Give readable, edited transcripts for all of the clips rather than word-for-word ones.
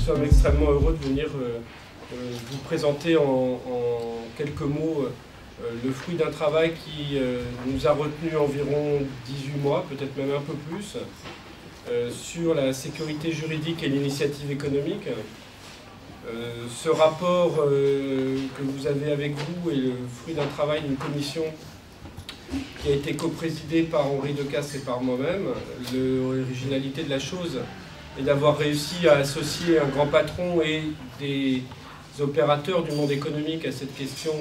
sommes extrêmement heureux de venir vous présenter en quelques mots le fruit d'un travail qui nous a retenu environ 18 mois, peut-être même un peu plus, sur la sécurité juridique et l'initiative économique. Ce rapport que vous avez avec vous est le fruit d'un travail d'une commission qui a été coprésidée par Henri Decastre et par moi-même. L'originalité de la chose est d'avoir réussi à associer un grand patron et des opérateurs du monde économique à cette question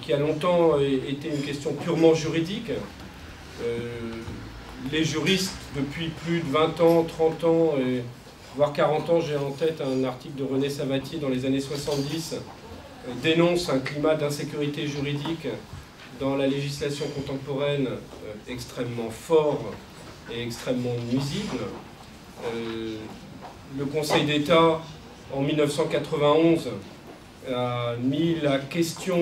qui a longtemps été une question purement juridique. Les juristes, depuis plus de 20 ans, 30 ans, voire 40 ans, j'ai en tête un article de René Savatier dans les années 70, dénonce un climat d'insécurité juridique dans la législation contemporaine extrêmement fort et extrêmement nuisible. Le Conseil d'État, en 1991, a mis la question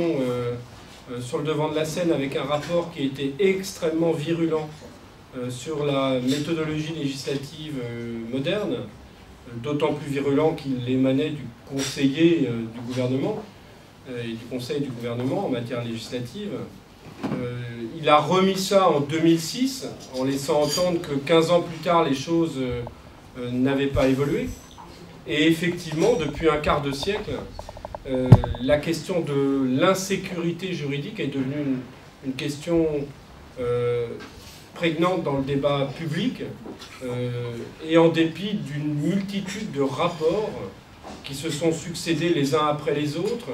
sur le devant de la scène avec un rapport qui était extrêmement virulent sur la méthodologie législative moderne, d'autant plus virulent qu'il émanait du conseiller du gouvernement et du conseil du gouvernement en matière législative. Il a remis ça en 2006 en laissant entendre que 15 ans plus tard les choses n'avaient pas évolué. Et effectivement, depuis un quart de siècle, la question de l'insécurité juridique est devenue une question prégnante dans le débat public, et en dépit d'une multitude de rapports qui se sont succédés les uns après les autres,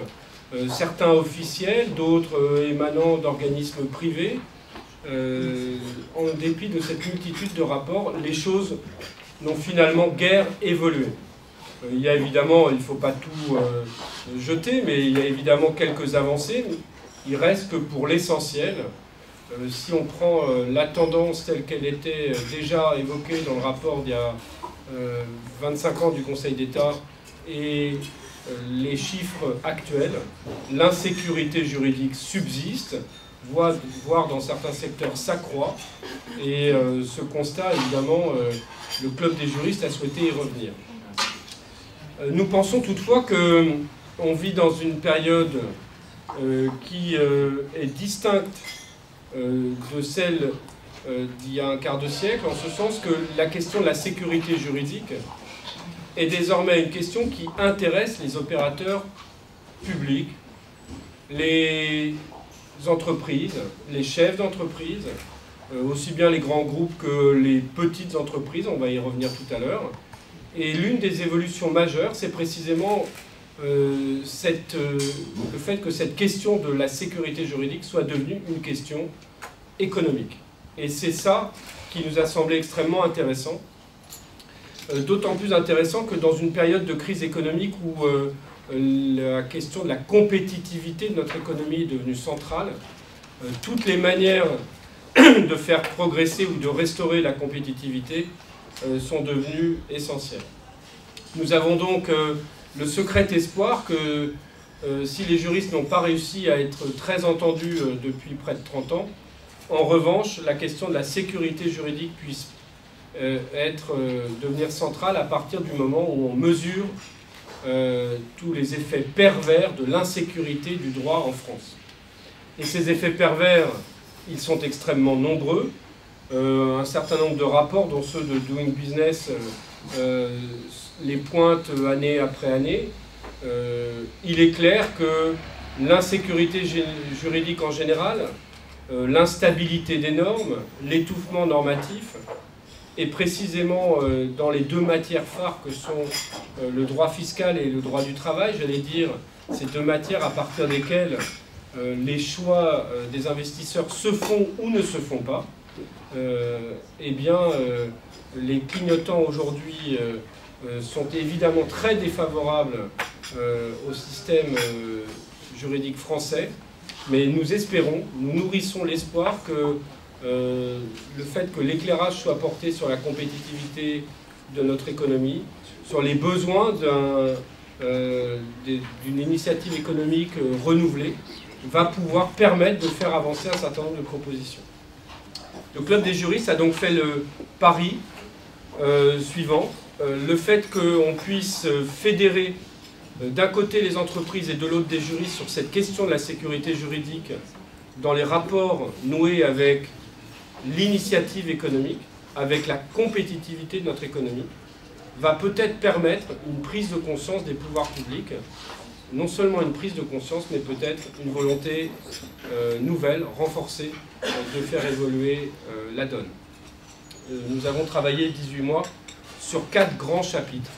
certains officiels, d'autres émanant d'organismes privés, en dépit de cette multitude de rapports, les choses n'ont finalement guère évolué. Il y a évidemment, il ne faut pas tout jeter, mais il y a évidemment quelques avancées. Il reste que pour l'essentiel, si on prend la tendance telle qu'elle était déjà évoquée dans le rapport d'il y a 25 ans du Conseil d'État et les chiffres actuels, l'insécurité juridique subsiste, voire dans certains secteurs s'accroît, et ce constat, évidemment, le Club des juristes a souhaité y revenir. Nous pensons toutefois qu'on vit dans une période qui est distincte de celle d'il y a un quart de siècle, en ce sens que la question de la sécurité juridique est désormais une question qui intéresse les opérateurs publics, les entreprises, les chefs d'entreprise, aussi bien les grands groupes que les petites entreprises, on va y revenir tout à l'heure. Et l'une des évolutions majeures, c'est précisément le fait que cette question de la sécurité juridique soit devenue une question économique. Et c'est ça qui nous a semblé extrêmement intéressant. D'autant plus intéressant que dans une période de crise économique où la question de la compétitivité de notre économie est devenue centrale, toutes les manières de faire progresser ou de restaurer la compétitivité sont devenues essentielles. Nous avons donc le secret espoir que si les juristes n'ont pas réussi à être très entendus depuis près de 30 ans, en revanche, la question de la sécurité juridique puisse devenir centrale à partir du moment où on mesure tous les effets pervers de l'insécurité du droit en France. Et ces effets pervers, ils sont extrêmement nombreux. Un certain nombre de rapports, dont ceux de Doing Business, les pointent année après année. Il est clair que l'insécurité juridique en général, l'instabilité des normes, l'étouffement normatif, et précisément dans les deux matières phares que sont le droit fiscal et le droit du travail, j'allais dire, ces deux matières à partir desquelles les choix des investisseurs se font ou ne se font pas, eh bien, les clignotants aujourd'hui sont évidemment très défavorables au système juridique français, mais nous espérons, nous nourrissons l'espoir que le fait que l'éclairage soit porté sur la compétitivité de notre économie, sur les besoins d'une initiative économique renouvelée, va pouvoir permettre de faire avancer un certain nombre de propositions. Le Club des juristes a donc fait le pari suivant. le fait qu'on puisse fédérer d'un côté les entreprises et de l'autre des juristes sur cette question de la sécurité juridique dans les rapports noués avec l'initiative économique, avec la compétitivité de notre économie, va peut-être permettre une prise de conscience des pouvoirs publics, non seulement une prise de conscience, mais peut-être une volonté nouvelle, renforcée, de faire évoluer la donne. Nous avons travaillé 18 mois sur 4 grands chapitres.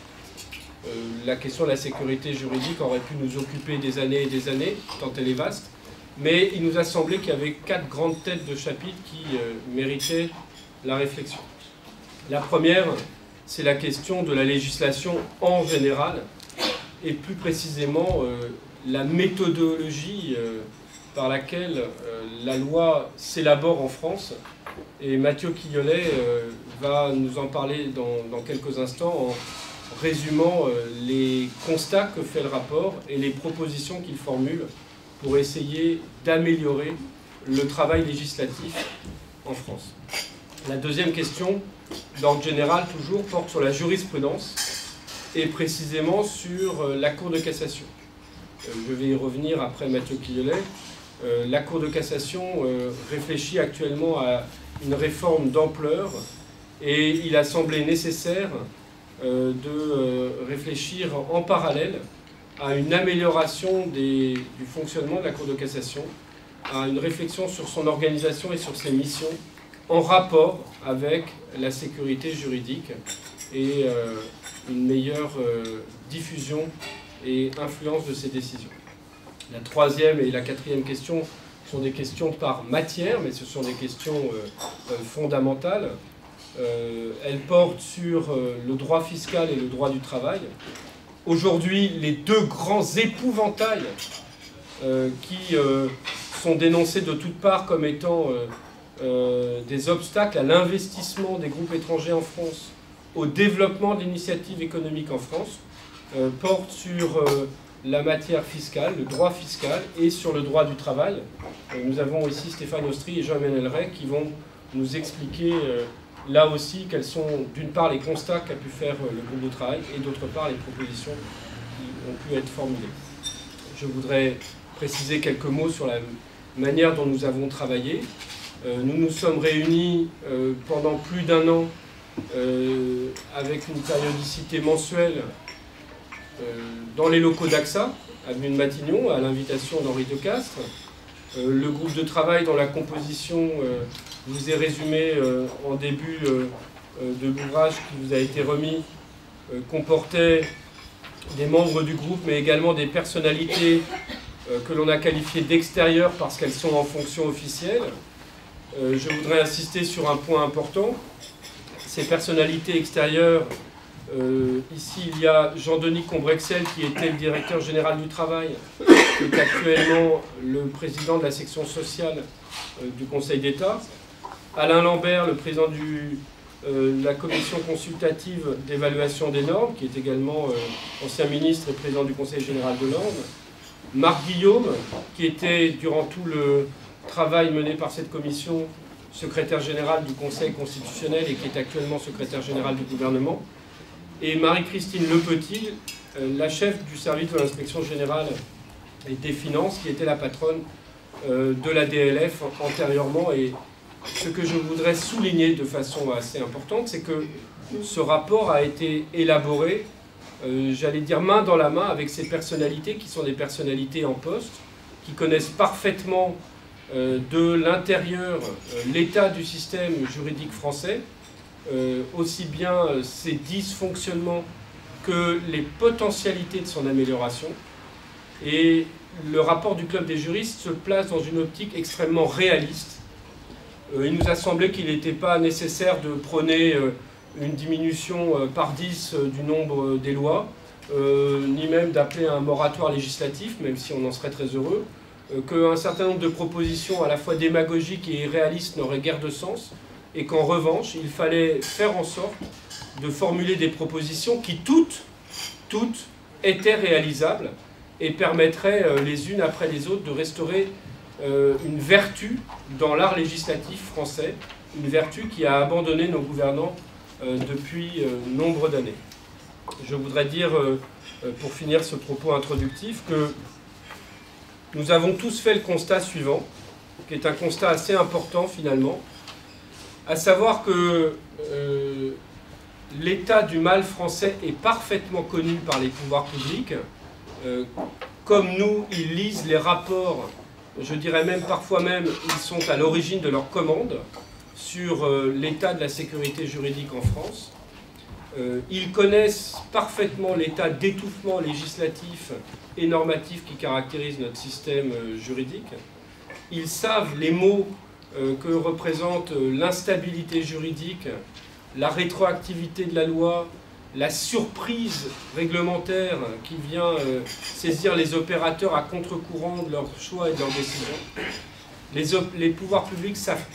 La question de la sécurité juridique aurait pu nous occuper des années et des années, tant elle est vaste, mais il nous a semblé qu'il y avait 4 grandes têtes de chapitres qui méritaient la réflexion. La première, c'est la question de la législation en général, et plus précisément la méthodologie par laquelle la loi s'élabore en France. Et Mathieu Quillolet va nous en parler dans quelques instants en résumant les constats que fait le rapport et les propositions qu'il formule pour essayer d'améliorer le travail législatif en France. La deuxième question, d'ordre général toujours, porte sur la jurisprudence et précisément sur la Cour de cassation. Je vais y revenir après Mathieu Quillolet. La Cour de cassation réfléchit actuellement à une réforme d'ampleur et il a semblé nécessaire de réfléchir en parallèle à une amélioration du fonctionnement de la Cour de cassation, à une réflexion sur son organisation et sur ses missions en rapport avec la sécurité juridique et une meilleure diffusion et influence de ses décisions. La troisième et la quatrième question sont des questions par matière, mais ce sont des questions fondamentales. Elles portent sur le droit fiscal et le droit du travail. Aujourd'hui, les deux grands épouvantails qui sont dénoncés de toutes parts comme étant des obstacles à l'investissement des groupes étrangers en France, au développement de l'initiative économique en France, portent sur la matière fiscale, le droit fiscal, et sur le droit du travail. Nous avons ici Stéphane Austry et Jean-Emmanuel Ray qui vont nous expliquer là aussi quels sont d'une part les constats qu'a pu faire le groupe de travail et d'autre part les propositions qui ont pu être formulées. Je voudrais préciser quelques mots sur la manière dont nous avons travaillé. Nous nous sommes réunis pendant plus d'1 an avec une périodicité mensuelle dans les locaux d'AXA, avenue de Matignon, à l'invitation d'Henri Decastre. Le groupe de travail dont la composition vous est résumée en début de l'ouvrage qui vous a été remis comportait des membres du groupe, mais également des personnalités que l'on a qualifiées d'extérieures parce qu'elles sont en fonction officielle. Je voudrais insister sur un point important. Ces personnalités extérieures, ici il y a Jean-Denis Combrexel qui était le directeur général du travail, qui est actuellement le président de la section sociale du Conseil d'État. Alain Lambert, le président de la commission consultative d'évaluation des normes, qui est également ancien ministre et président du Conseil général de l'Ordre. Marc Guillaume, qui était durant tout le travail mené par cette commission secrétaire général du Conseil constitutionnel et qui est actuellement secrétaire général du gouvernement. Et Marie-Christine Lepetit, la chef du service de l'inspection générale et des finances, qui était la patronne de la DLF antérieurement. Et ce que je voudrais souligner de façon assez importante, c'est que ce rapport a été élaboré, j'allais dire main dans la main, avec ces personnalités qui sont des personnalités en poste, qui connaissent parfaitement de l'intérieur l'état du système juridique français, aussi bien ses dysfonctionnements que les potentialités de son amélioration. Et le rapport du Club des juristes se place dans une optique extrêmement réaliste. Il nous a semblé qu'il n'était pas nécessaire de prôner une diminution par 10 du nombre des lois, ni même d'appeler à un moratoire législatif, même si on en serait très heureux, qu'un certain nombre de propositions à la fois démagogiques et irréalistes n'auraient guère de sens, et qu'en revanche, il fallait faire en sorte de formuler des propositions qui toutes étaient réalisables et permettraient les unes après les autres de restaurer une vertu dans l'art législatif français, une vertu qui a abandonné nos gouvernants depuis nombre d'années. je voudrais dire, pour finir ce propos introductif, que nous avons tous fait le constat suivant, qui est un constat assez important finalement, à savoir que l'état du mal français est parfaitement connu par les pouvoirs publics. Comme nous, ils lisent les rapports, je dirais même parfois même, ils sont à l'origine de leurs commandes sur l'état de la sécurité juridique en France. Ils connaissent parfaitement l'état d'étouffement législatif et normatif qui caractérise notre système juridique. Ils savent les maux que représente l'instabilité juridique, la rétroactivité de la loi, la surprise réglementaire qui vient saisir les opérateurs à contre-courant de leurs choix et de leurs décisions. Les pouvoirs publics savent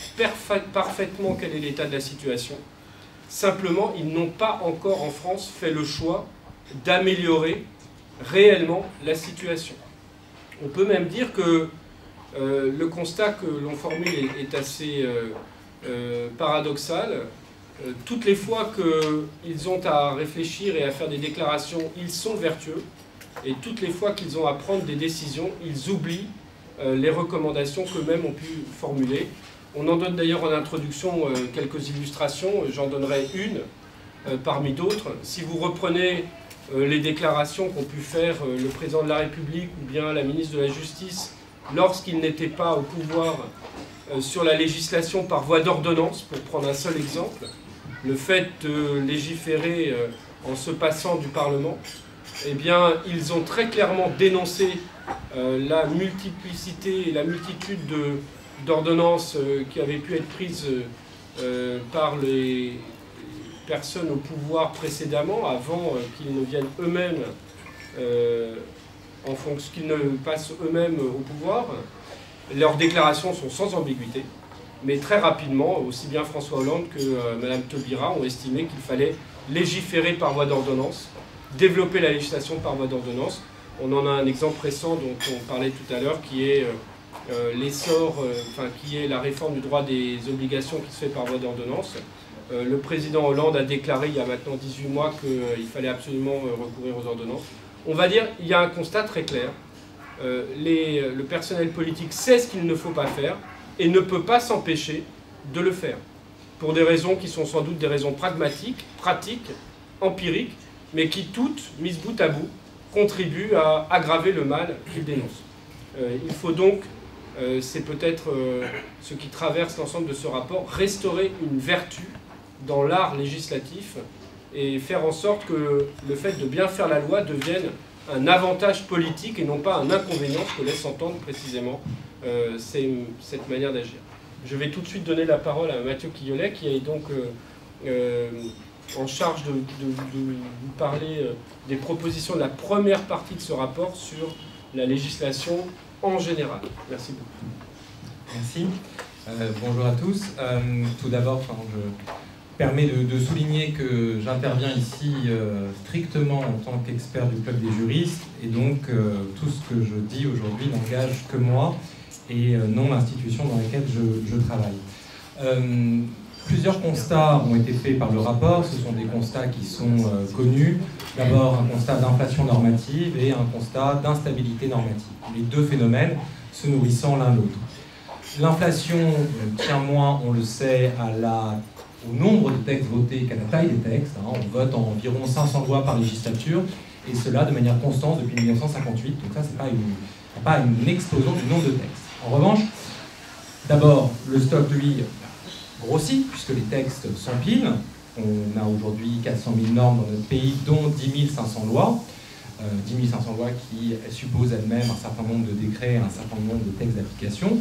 parfaitement quel est l'état de la situation. Simplement, ils n'ont pas encore en France fait le choix d'améliorer réellement la situation. On peut même dire que le constat que l'on formule est assez paradoxal. Toutes les fois qu'ils ont à réfléchir et à faire des déclarations, ils sont vertueux. Et toutes les fois qu'ils ont à prendre des décisions, ils oublient les recommandations qu'eux-mêmes ont pu formuler. On en donne d'ailleurs en introduction quelques illustrations, j'en donnerai une parmi d'autres. Si vous reprenez les déclarations qu'ont pu faire le président de la République ou bien la ministre de la Justice lorsqu'ils n'étaient pas au pouvoir sur la législation par voie d'ordonnance, pour prendre un seul exemple, le fait de légiférer en se passant du Parlement, eh bien, ils ont très clairement dénoncé la multiplicité et la multitude d'ordonnances qui avaient pu être prises par les personnes au pouvoir précédemment, avant qu'ils ne viennent eux-mêmes, en fonction qu'ils ne passent eux-mêmes au pouvoir. Leurs déclarations sont sans ambiguïté, mais très rapidement, aussi bien François Hollande que Mme Taubira ont estimé qu'il fallait légiférer par voie d'ordonnance, développer la législation par voie d'ordonnance. On en a un exemple récent dont on parlait tout à l'heure, qui est qui est la réforme du droit des obligations qui se fait par voie d'ordonnance. Le président Hollande a déclaré il y a maintenant 18 mois qu'il fallait absolument recourir aux ordonnances. On va dire qu'il y a un constat très clair. Le personnel politique sait ce qu'il ne faut pas faire et ne peut pas s'empêcher de le faire. Pour des raisons qui sont sans doute des raisons pragmatiques, pratiques, empiriques, mais qui toutes, mises bout à bout, contribuent à aggraver le mal qu'il dénonce. Il faut donc, c'est peut-être ce qui traverse l'ensemble de ce rapport, restaurer une vertu dans l'art législatif et faire en sorte que le fait de bien faire la loi devienne un avantage politique et non pas un inconvénient, ce que laisse entendre précisément cette manière d'agir. Je vais tout de suite donner la parole à Mathieu Quillolet, qui est donc en charge de vous parler des propositions de la première partie de ce rapport sur la législation en général. Merci beaucoup. Merci. Bonjour à tous. Tout d'abord, je permets de souligner que j'interviens ici strictement en tant qu'expert du club des juristes, et donc tout ce que je dis aujourd'hui n'engage que moi et non l'institution dans laquelle je travaille. Plusieurs constats ont été faits par le rapport. Ce sont des constats qui sont connus. D'abord, un constat d'inflation normative et un constat d'instabilité normative. Les deux phénomènes se nourrissant l'un l'autre. L'inflation tient moins, on le sait, au nombre de textes votés qu'à la taille des textes. On vote environ 500 lois par législature, et cela de manière constante depuis 1958. Donc ça, c'est pas une explosion du nombre de textes. En revanche, d'abord, le stock, lui, grossit, puisque les textes s'empilent. On a aujourd'hui 400 000 normes dans notre pays, dont 10 500 lois. 10 500 lois qui supposent elles-mêmes un certain nombre de décrets, un certain nombre de textes d'application.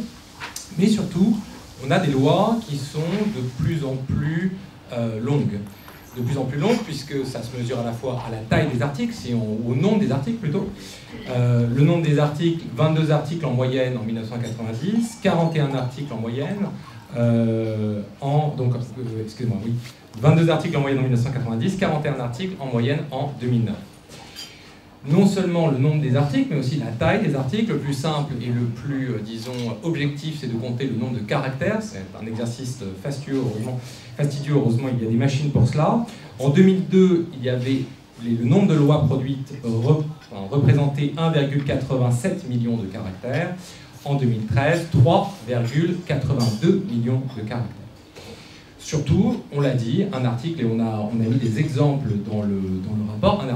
Mais surtout, on a des lois qui sont de plus en plus longues. De plus en plus longues, puisque ça se mesure à la fois à la taille des articles, au nombre des articles plutôt. Le nombre des articles, 22 articles en moyenne en 1990, 41 articles en moyenne, excusez-moi, oui, 22 articles en moyenne en 1990, 41 articles en moyenne en 2009. Non seulement le nombre des articles, mais aussi la taille des articles. Le plus simple et le plus, disons, objectif, c'est de compter le nombre de caractères. C'est un exercice fastidieux, heureusement, il y a des machines pour cela. En 2002, il y avait le nombre de lois produites représentait 1,87 million de caractères. En 2013, 3,82 millions de caractères. Surtout, on l'a dit, un article, et on a mis des exemples dans le rapport, un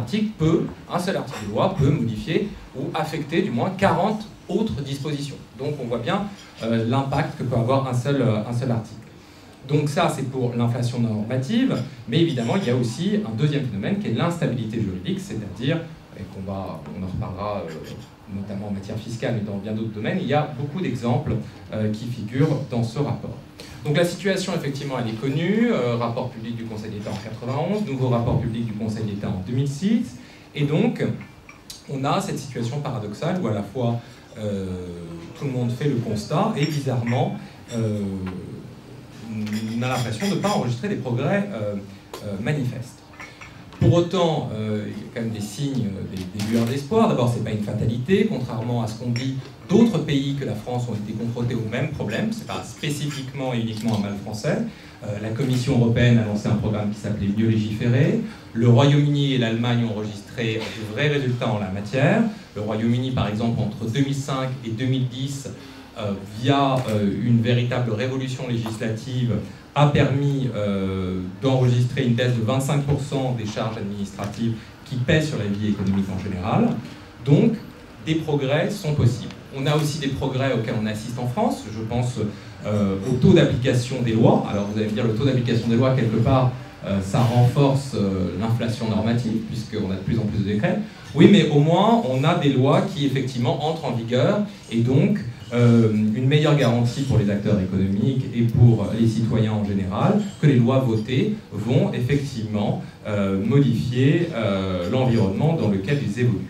seul article de loi peut modifier ou affecter du moins 40 autres dispositions. Donc on voit bien l'impact que peut avoir un seul article. Donc ça, c'est pour l'inflation normative, mais évidemment, il y a aussi un deuxième phénomène qui est l'instabilité juridique, c'est-à-dire, et on en reparlera notamment en matière fiscale, mais dans bien d'autres domaines, il y a beaucoup d'exemples qui figurent dans ce rapport. Donc la situation, effectivement, elle est connue, rapport public du Conseil d'État en 1991, nouveau rapport public du Conseil d'État en 2006, et donc on a cette situation paradoxale où à la fois tout le monde fait le constat, et bizarrement, on a l'impression de ne pas enregistrer des progrès manifestes. Pour autant, il y a quand même des signes, des lueurs d'espoir. D'abord, ce n'est pas une fatalité, contrairement à ce qu'on dit, d'autres pays que la France ont été confrontés au même problème. Ce n'est pas spécifiquement et uniquement un mal français. La Commission européenne a lancé un programme qui s'appelait Mieux légiférer. Le Royaume-Uni et l'Allemagne ont enregistré de vrais résultats en la matière. Le Royaume-Uni, par exemple, entre 2005 et 2010, via une véritable révolution législative, a permis d'enregistrer une baisse de 25% des charges administratives qui pèsent sur la vie économique en général. Donc, des progrès sont possibles. On a aussi des progrès auxquels on assiste en France. Je pense au taux d'application des lois. Alors, vous allez me dire, le taux d'application des lois, quelque part, ça renforce l'inflation normative, puisqu'on a de plus en plus de décrets. Oui, mais au moins, on a des lois qui, effectivement, entrent en vigueur, et donc, une meilleure garantie pour les acteurs économiques et pour les citoyens en général, que les lois votées vont effectivement modifier l'environnement dans lequel ils évoluent.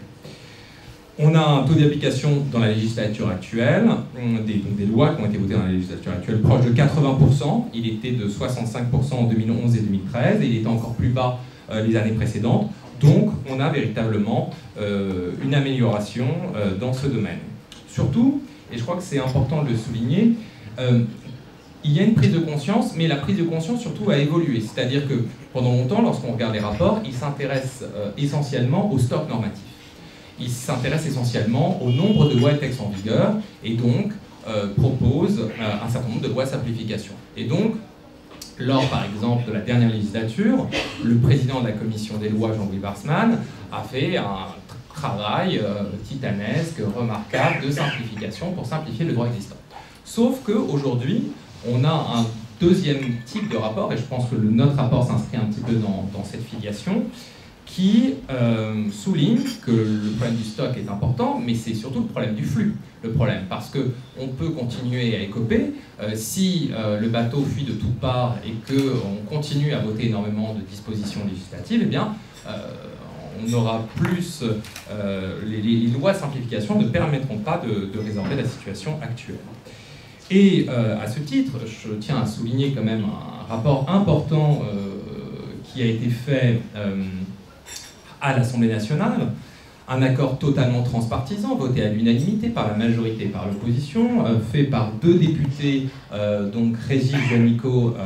On a un taux d'application dans la législature actuelle, des lois qui ont été votées dans la législature actuelle, proche de 80%. Il était de 65% en 2011 et 2013, et il était encore plus bas les années précédentes. Donc, on a véritablement une amélioration dans ce domaine. Surtout, et je crois que c'est important de le souligner, il y a une prise de conscience, mais la prise de conscience surtout a évolué. C'est-à-dire que pendant longtemps, lorsqu'on regarde les rapports, ils s'intéressent essentiellement au stock normatif. Ils s'intéressent essentiellement au nombre de lois et textes en vigueur, et donc proposent un certain nombre de lois de simplification. Et donc, lors par exemple de la dernière législature, le président de la commission des lois, Jean-Louis Warsmann, a fait un travail titanesque, remarquable de simplification pour simplifier le droit existant. Sauf qu'aujourd'hui, on a un deuxième type de rapport, et je pense que notre rapport s'inscrit un petit peu dans cette filiation, qui souligne que le problème du stock est important, mais c'est surtout le problème du flux, le problème, parce qu'on peut continuer à écoper, si le bateau fuit de toutes parts et qu'on continue à voter énormément de dispositions législatives, eh bien, on aura plus, les lois de simplification ne permettront pas de résorber la situation actuelle. Et à ce titre, je tiens à souligner quand même un rapport important qui a été fait à l'Assemblée nationale, un accord totalement transpartisan, voté à l'unanimité par la majorité et par l'opposition, fait par deux députés, donc Régis Juanico,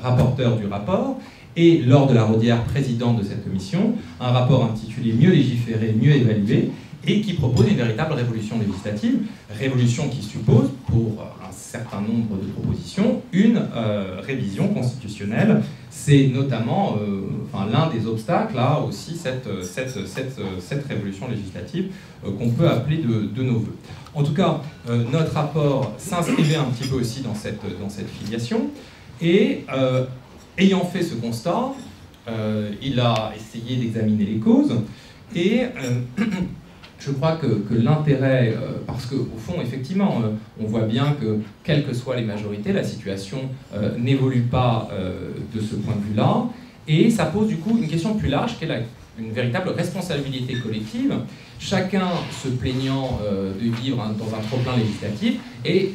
rapporteur du rapport, et Laure de la Raudière, présidente de cette commission, un rapport intitulé « Mieux légiférer, mieux évaluer », et qui propose une véritable révolution législative, révolution qui suppose, pour un certain nombre de propositions, une révision constitutionnelle. C'est notamment l'un des obstacles à aussi cette révolution législative qu'on peut appeler de nos voeux. En tout cas, notre rapport s'inscrivait un petit peu aussi dans cette filiation, et ayant fait ce constat, il a essayé d'examiner les causes, et je crois que l'intérêt, parce qu'au fond, effectivement, on voit bien que, quelles que soient les majorités, la situation n'évolue pas de ce point de vue-là, et ça pose du coup une question plus large, qui est une véritable responsabilité collective, chacun se plaignant de vivre dans un trop-plein législatif, et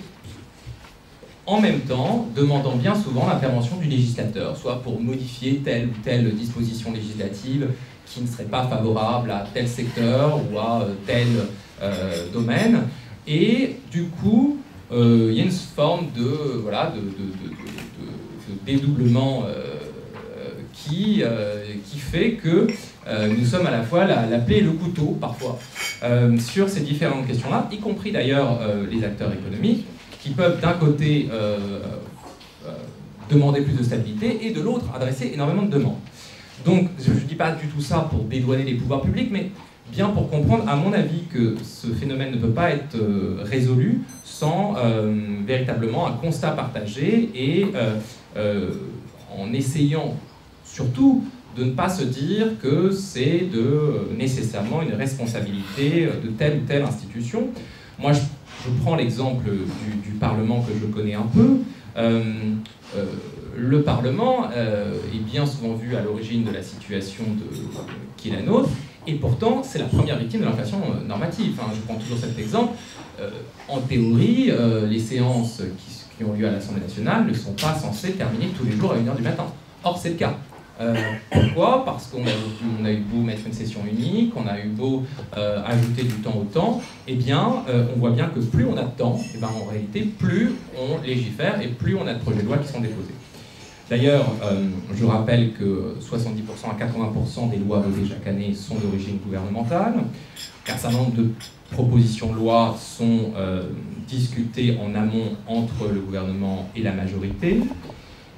en même temps demandant bien souvent l'intervention du législateur, soit pour modifier telle ou telle disposition législative qui ne serait pas favorable à tel secteur ou à tel domaine. Et du coup, il y a une forme de dédoublement qui fait que nous sommes à la fois la plaie et le couteau, parfois, sur ces différentes questions-là, y compris d'ailleurs les acteurs économiques, qui peuvent d'un côté demander plus de stabilité et de l'autre adresser énormément de demandes. Donc, je ne dis pas du tout ça pour dédouaner les pouvoirs publics, mais bien pour comprendre, à mon avis, que ce phénomène ne peut pas être résolu sans véritablement un constat partagé et en essayant surtout de ne pas se dire que c'est nécessairement une responsabilité de telle ou telle institution. Moi, je prends l'exemple du Parlement que je connais un peu. Le Parlement est bien souvent vu à l'origine de la situation qui est la nôtre, et pourtant c'est la première victime de l'inflation normative. Je prends toujours cet exemple. En théorie, les séances qui ont lieu à l'Assemblée nationale ne sont pas censées terminer tous les jours à 1h du matin. Or, c'est le cas. Pourquoi? Parce qu'on a eu beau mettre une session unique, on a eu beau ajouter du temps au temps, eh bien, on voit bien que plus on a de temps, eh bien, en réalité, plus on légifère et plus on a de projets de loi qui sont déposés. D'ailleurs, je rappelle que 70% à 80% des lois votées chaque année sont d'origine gouvernementale, qu'un certain nombre de propositions de loi sont discutées en amont entre le gouvernement et la majorité.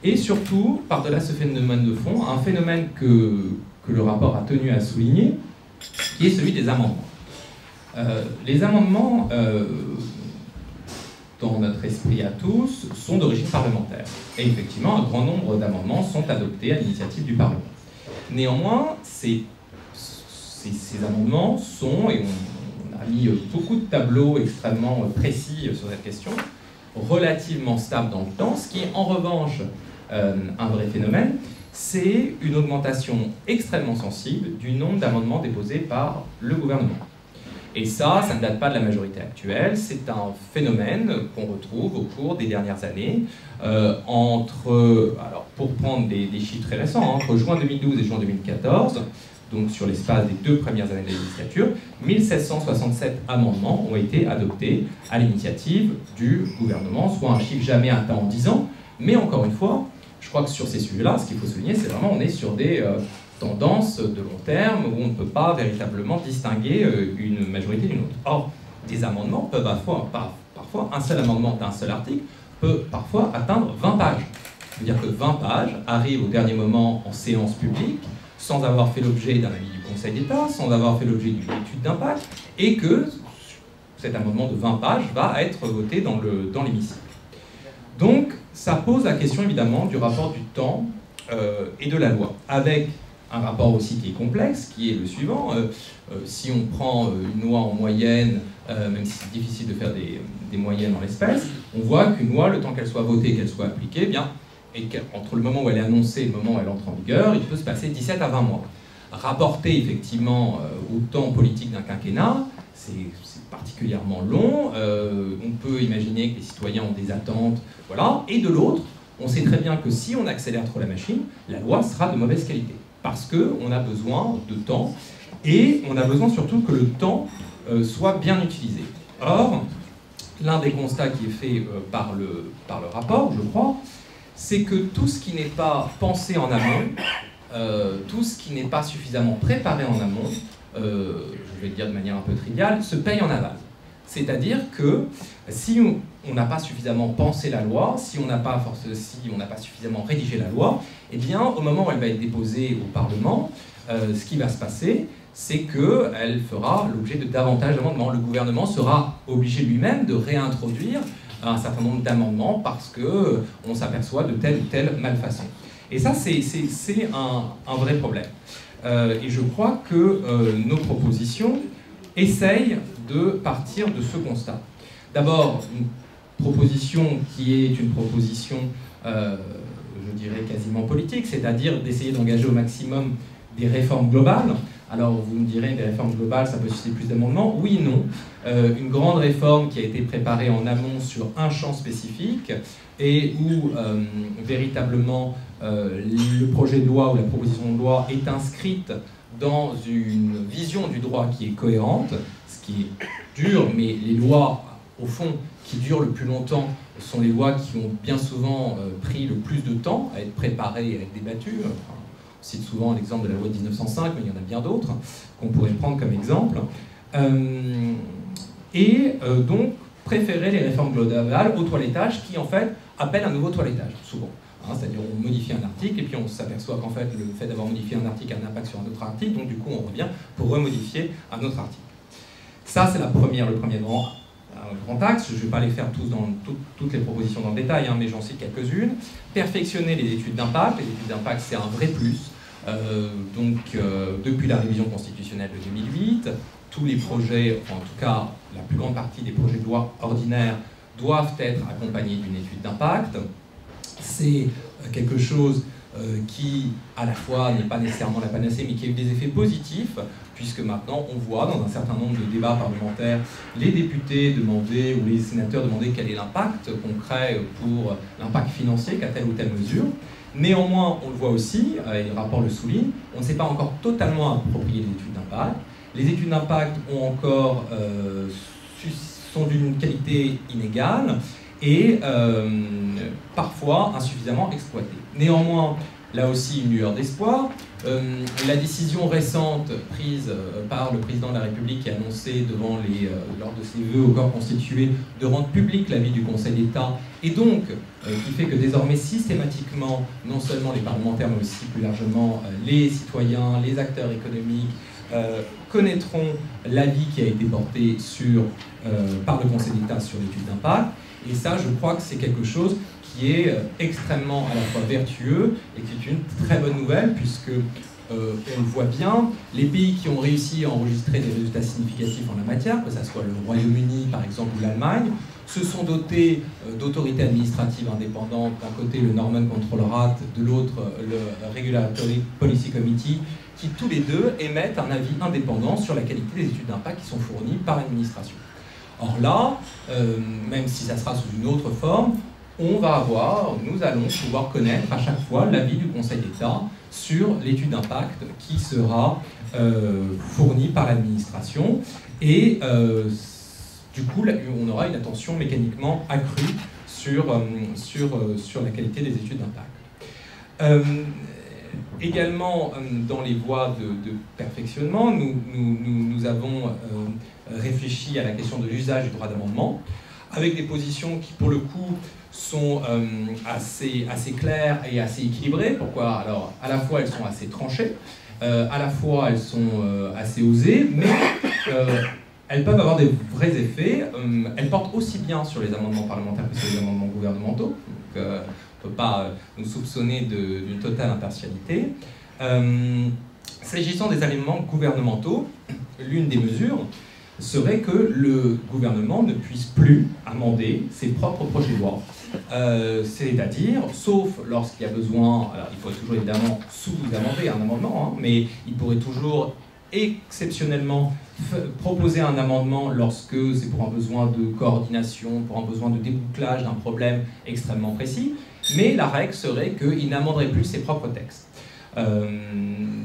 Et surtout, par-delà ce phénomène de fond, un phénomène que le rapport a tenu à souligner, qui est celui des amendements. Les amendements, dans notre esprit à tous, sont d'origine parlementaire. Et effectivement, un grand nombre d'amendements sont adoptés à l'initiative du Parlement. Néanmoins, ces amendements sont, et on a mis beaucoup de tableaux extrêmement précis sur cette question, relativement stables dans le temps, ce qui est en revanche un vrai phénomène, c'est une augmentation extrêmement sensible du nombre d'amendements déposés par le gouvernement. Et ça ne date pas de la majorité actuelle, c'est un phénomène qu'on retrouve au cours des dernières années, alors pour prendre des chiffres très récents, entre juin 2012 et juin 2014, donc sur l'espace des 2 premières années de la législature, 1767 amendements ont été adoptés à l'initiative du gouvernement, soit un chiffre jamais atteint en 10 ans, mais encore une fois, je crois que sur ces sujets-là, ce qu'il faut souligner, c'est vraiment on est sur des tendances de long terme où on ne peut pas véritablement distinguer une majorité d'une autre. Or, des amendements peuvent parfois, un seul amendement d'un seul article peut parfois atteindre 20 pages. C'est-à-dire que 20 pages arrivent au dernier moment en séance publique, sans avoir fait l'objet d'un avis du Conseil d'État, sans avoir fait l'objet d'une étude d'impact, et que cet amendement de 20 pages va être voté dans l'hémicycle. Donc, ça pose la question évidemment du rapport du temps et de la loi, avec un rapport aussi qui est complexe, qui est le suivant. Si on prend une loi en moyenne, même si c'est difficile de faire des moyennes en l'espèce, on voit qu'une loi, le temps qu'elle soit votée, qu'elle soit appliquée, eh bien, et entre le moment où elle est annoncée et le moment où elle entre en vigueur, il peut se passer 17 à 20 mois. Rapporté effectivement au temps politique d'un quinquennat, c'est particulièrement long. On peut imaginer que les citoyens ont des attentes, voilà. Et de l'autre, on sait très bien que si on accélère trop la machine, la loi sera de mauvaise qualité. Parce qu'on a besoin de temps, et on a besoin surtout que le temps soit bien utilisé. Or, l'un des constats qui est fait par le rapport, je crois, c'est que tout ce qui n'est pas pensé en amont, tout ce qui n'est pas suffisamment préparé en amont, je vais le dire de manière un peu triviale, se paye en aval. C'est-à-dire que si on n'a pas suffisamment pensé la loi, si on n'a pas suffisamment rédigé la loi, eh bien, au moment où elle va être déposée au Parlement, ce qui va se passer, c'est qu'elle fera l'objet de davantage d'amendements. Le gouvernement sera obligé lui-même de réintroduire un certain nombre d'amendements parce qu'on s'aperçoit de telle ou telle malfaçon. Et ça, c'est un vrai problème. Et je crois que nos propositions essayent de partir de ce constat. D'abord, une proposition qui est une proposition, je dirais, quasiment politique, c'est-à-dire d'essayer d'engager au maximum des réformes globales. Alors, vous me direz, des réformes globales, ça peut susciter plus d'amendements. Oui, non. Une grande réforme qui a été préparée en amont sur un champ spécifique et où véritablement le projet de loi ou la proposition de loi est inscrite dans une vision du droit qui est cohérente, ce qui est dur, mais les lois, au fond, qui durent le plus longtemps sont les lois qui ont bien souvent pris le plus de temps à être préparées et à être débattues. Enfin, cite souvent l'exemple de la loi de 1905, mais il y en a bien d'autres qu'on pourrait prendre comme exemple. Donc, préférer les réformes globales au toilettage qui, en fait, appellent un nouveau toilettage, souvent. C'est-à-dire on modifie un article et puis on s'aperçoit qu'en fait le fait d'avoir modifié un article a un impact sur un autre article, donc du coup on revient pour remodifier un autre article. Ça c'est le premier grand axe. Je ne vais pas les faire tous dans toutes les propositions dans le détail, mais j'en cite quelques-unes. Perfectionner les études d'impact. Les études d'impact c'est un vrai plus. Depuis la révision constitutionnelle de 2008, tous les projets, enfin, en tout cas la plus grande partie des projets de loi ordinaires doivent être accompagnés d'une étude d'impact. C'est quelque chose qui, à la fois, n'est pas nécessairement la panacée, mais qui a eu des effets positifs, puisque maintenant, on voit dans un certain nombre de débats parlementaires, les députés demander, ou les sénateurs demander quel est l'impact concret pour l'impact financier qu'a telle ou telle mesure. Néanmoins, on le voit aussi, et le rapport le souligne, on ne s'est pas encore totalement approprié des études d'impact. Les études d'impact sont d'une qualité inégale, et parfois insuffisamment exploité. Néanmoins, là aussi une lueur d'espoir. La décision récente prise par le président de la République qui a annoncé lors de ses vœux au corps constitué de rendre public l'avis du Conseil d'État et donc qui fait que désormais systématiquement non seulement les parlementaires mais aussi plus largement les citoyens, les acteurs économiques connaîtront l'avis qui a été porté par le Conseil d'État sur l'étude d'impact. Et ça, je crois que c'est quelque chose qui est extrêmement à la fois vertueux et qui est une très bonne nouvelle, puisque, on le voit bien, les pays qui ont réussi à enregistrer des résultats significatifs en la matière, que ce soit le Royaume-Uni par exemple ou l'Allemagne, se sont dotés d'autorités administratives indépendantes, d'un côté le Norman Controllerate, de l'autre le Regulatory Policy Committee, qui tous les deux émettent un avis indépendant sur la qualité des études d'impact qui sont fournies par l'administration. Or là, même si ça sera sous une autre forme, nous allons pouvoir connaître à chaque fois l'avis du Conseil d'État sur l'étude d'impact qui sera fournie par l'administration. Et du coup, on aura une attention mécaniquement accrue sur la qualité des études d'impact. Également, dans les voies de perfectionnement, nous avons réfléchi à la question de l'usage du droit d'amendement, avec des positions qui, pour le coup, sont assez claires et assez équilibrées. Pourquoi? Alors, à la fois, elles sont assez tranchées, à la fois, elles sont assez osées, mais elles peuvent avoir des vrais effets. Elles portent aussi bien sur les amendements parlementaires que sur les amendements gouvernementaux. Donc, on ne peut pas nous soupçonner d'une totale impartialité. S'agissant des amendements gouvernementaux, l'une des mesures serait que le gouvernement ne puisse plus amender ses propres projets de loi. C'est-à-dire, sauf lorsqu'il y a besoin, alors il faut toujours évidemment sous-amender un amendement, mais il pourrait toujours exceptionnellement proposer un amendement lorsque c'est pour un besoin de coordination, pour un besoin de débouclage d'un problème extrêmement précis, mais la règle serait qu'il n'amenderait plus ses propres textes.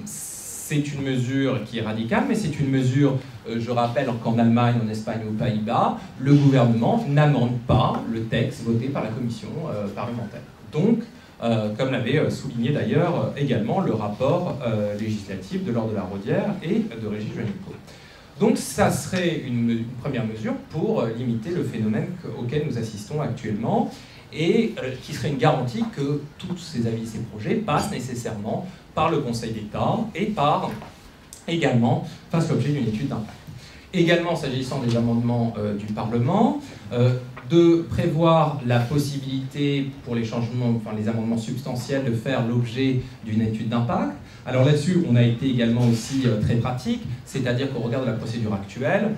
C'est une mesure qui est radicale, mais c'est une mesure, je rappelle qu'en Allemagne, en Espagne ou aux Pays-Bas, le gouvernement n'amende pas le texte voté par la commission parlementaire. Donc, comme l'avait souligné d'ailleurs également le rapport législatif de Laure de la Raudière et de Régis Juanico. Donc ça serait une première mesure pour limiter le phénomène auquel nous assistons actuellement et qui serait une garantie que tous ces avis, ces projets passent nécessairement par le Conseil d'État et fassent l'objet d'une étude d'impact. Également, s'agissant des amendements du Parlement, de prévoir la possibilité pour les changements, enfin les amendements substantiels de faire l'objet d'une étude d'impact. Alors là-dessus, on a été également aussi très pratique, c'est-à-dire qu'au regard de la procédure actuelle,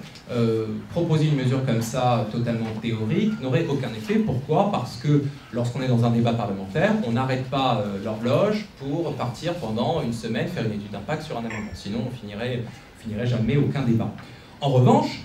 proposer une mesure comme ça, totalement théorique, n'aurait aucun effet. Pourquoi? Parce que lorsqu'on est dans un débat parlementaire, on n'arrête pas l'horloge pour partir pendant une semaine faire une étude d'impact sur un amendement. Sinon, on finirait jamais aucun débat. En revanche,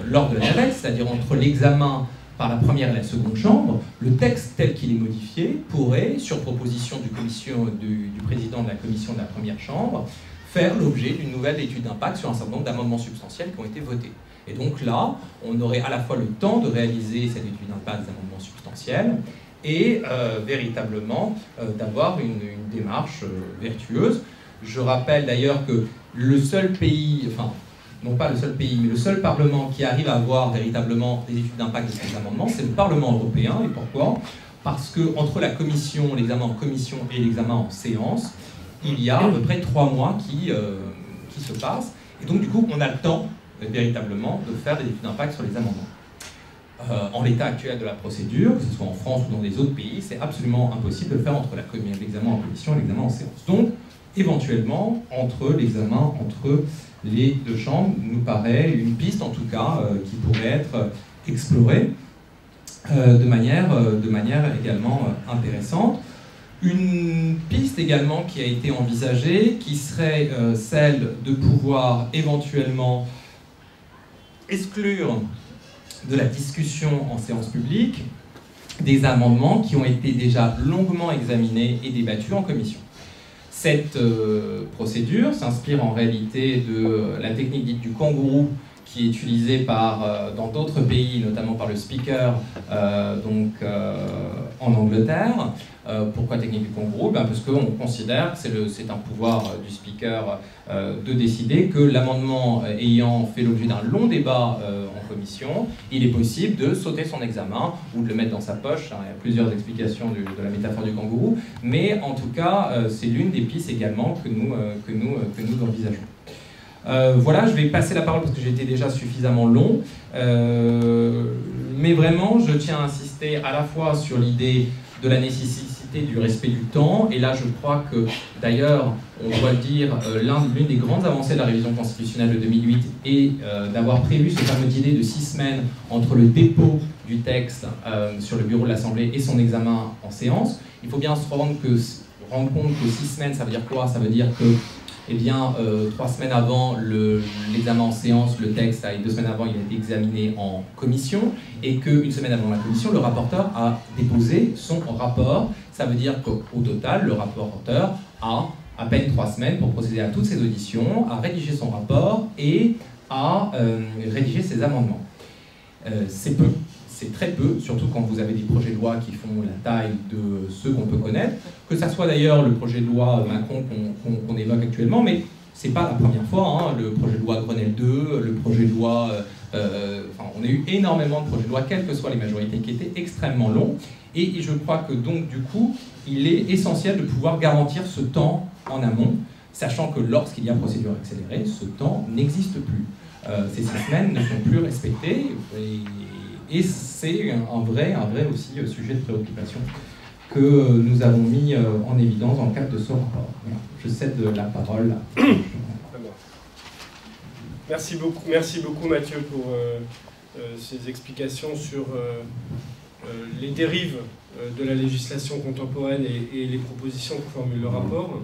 lors de la navette, c'est-à-dire entre l'examen par la première et la seconde chambre, le texte tel qu'il est modifié pourrait, sur proposition du président de la commission de la première chambre, faire l'objet d'une nouvelle étude d'impact sur un certain nombre d'amendements substantiels qui ont été votés. Et donc là, on aurait à la fois le temps de réaliser cette étude d'impact des amendements substantiels et véritablement d'avoir une démarche vertueuse. Je rappelle d'ailleurs que le seul pays, enfin non pas le seul pays, mais le seul Parlement qui arrive à avoir véritablement des études d'impact de ces amendements, c'est le Parlement européen. Et pourquoi? Parce que entre la commission, l'examen en commission et l'examen en séance, il y a à peu près 3 mois qui se passent. Et donc du coup, on a le temps véritablement de faire des études d'impact sur les amendements. En l'état actuel de la procédure, que ce soit en France ou dans les autres pays, c'est absolument impossible de le faire entre l'examen en commission et l'examen en séance. Donc, éventuellement, l'examen entre les deux chambres nous paraît une piste, en tout cas, qui pourrait être explorée de manière également intéressante. Une piste également qui a été envisagée, qui serait celle de pouvoir éventuellement exclure de la discussion en séance publique des amendements qui ont été déjà longuement examinés et débattus en commission. Cette procédure s'inspire en réalité de la technique dite du kangourou qui est utilisée dans d'autres pays, notamment par le Speaker en Angleterre. Pourquoi technique du kangourou? Parce qu'on considère que c'est un pouvoir du Speaker de décider que l'amendement ayant fait l'objet d'un long débat en commission, il est possible de sauter son examen ou de le mettre dans sa poche. Il y a plusieurs explications de la métaphore du kangourou, mais en tout cas, c'est l'une des pistes également que nous envisageons. Voilà, je vais passer la parole parce que j'ai été déjà suffisamment long, mais vraiment, je tiens à insister à la fois sur l'idée de la nécessité du respect du temps, et là je crois que d'ailleurs on doit le dire, l'une des grandes avancées de la révision constitutionnelle de 2008 est d'avoir prévu ce fameux délai de 6 semaines entre le dépôt du texte sur le bureau de l'Assemblée et son examen en séance. Il faut bien se rendre compte que 6 semaines, ça veut dire quoi? Ça veut dire que 3 semaines avant l'examen en séance, le texte, et 2 semaines avant, il a été examiné en commission, et qu'une semaine avant la commission, le rapporteur a déposé son rapport. Ça veut dire qu'au total, le rapporteur a à peine 3 semaines pour procéder à toutes ses auditions, à rédiger son rapport et à rédiger ses amendements. C'est peu. C'est très peu, surtout quand vous avez des projets de loi qui font la taille de ceux qu'on peut connaître, que ça soit d'ailleurs le projet de loi Macron qu'on évoque actuellement, mais c'est pas la première fois, le projet de loi Grenelle 2, le projet de loi... on a eu énormément de projets de loi, quelles que soient les majorités, qui étaient extrêmement longs, et je crois que donc du coup, il est essentiel de pouvoir garantir ce temps en amont, sachant que lorsqu'il y a procédure accélérée, ce temps n'existe plus. Ces 6 semaines ne sont plus respectées, et c'est un vrai aussi sujet de préoccupation que nous avons mis en évidence dans le cadre de ce rapport. Voilà. Je cède la parole. Merci beaucoup Mathieu pour ces explications sur les dérives de la législation contemporaine et les propositions que formule le rapport.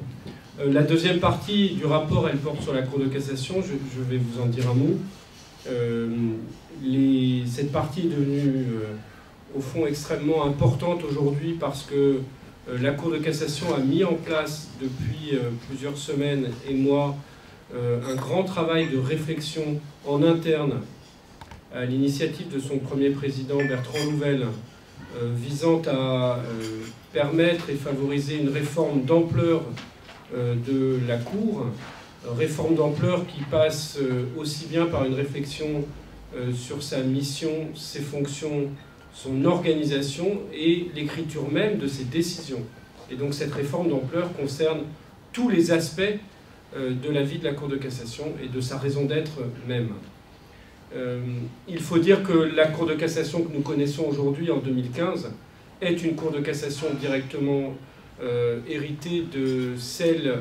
La deuxième partie du rapport, elle porte sur la Cour de cassation. Je vais vous en dire un mot. Cette partie est devenue au fond extrêmement importante aujourd'hui parce que la Cour de cassation a mis en place depuis plusieurs semaines et mois un grand travail de réflexion en interne à l'initiative de son premier président Bertrand Louvel visant à permettre et favoriser une réforme d'ampleur de la Cour, réforme d'ampleur qui passe aussi bien par une réflexion sur sa mission, ses fonctions, son organisation et l'écriture même de ses décisions. Et donc cette réforme d'ampleur concerne tous les aspects de la vie de la Cour de cassation et de sa raison d'être même. Il faut dire que la Cour de cassation que nous connaissons aujourd'hui, en 2015, est une Cour de cassation directement héritée de celle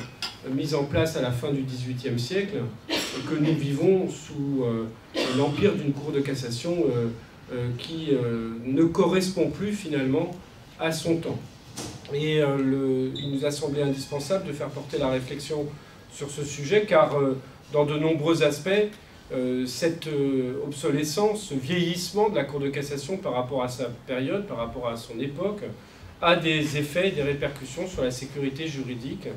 mise en place à la fin du XVIIIe siècle, et que nous vivons sous l'empire d'une Cour de cassation qui ne correspond plus finalement à son temps. Et il nous a semblé indispensable de faire porter la réflexion sur ce sujet, car dans de nombreux aspects, cette obsolescence, ce vieillissement de la Cour de cassation par rapport à sa période, par rapport à son époque, a des effets, des répercussions sur la sécurité juridique,